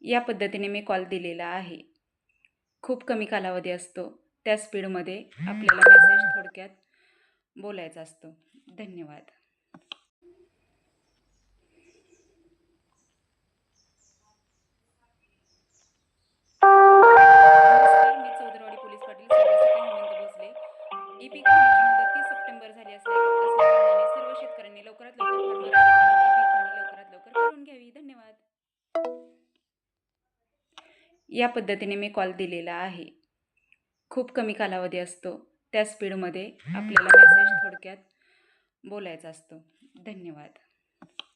या पद्धतीने मी कॉल दिलेला आहे. खूप कमी कालावधी असतो. त्या स्पीडमध्ये आपल्याला मेसेज थोडक्यात बोलायचा असतो. धन्यवाद. नमस्कार, मी चौदरवाडी पोलीस पाटील सर्वशिका हेमंत भोसले. ई-पीक पाहणीची मुदत 30 सप्टेंबर झाली असल्याकारणाने सर्व शेतकऱ्यांनी लवकरात लवकर फार्मर आयडी काढून ई-पीक पाहणी लवकरात लवकर करून घ्यावी. धन्यवाद. या पद्धतीने मी कॉल दिलेला आहे. खूप कमी कालावधी असतो. त्या स्पीडमध्ये आपल्याला मेसेज थोडक्यात बोलायचा असतो. धन्यवाद.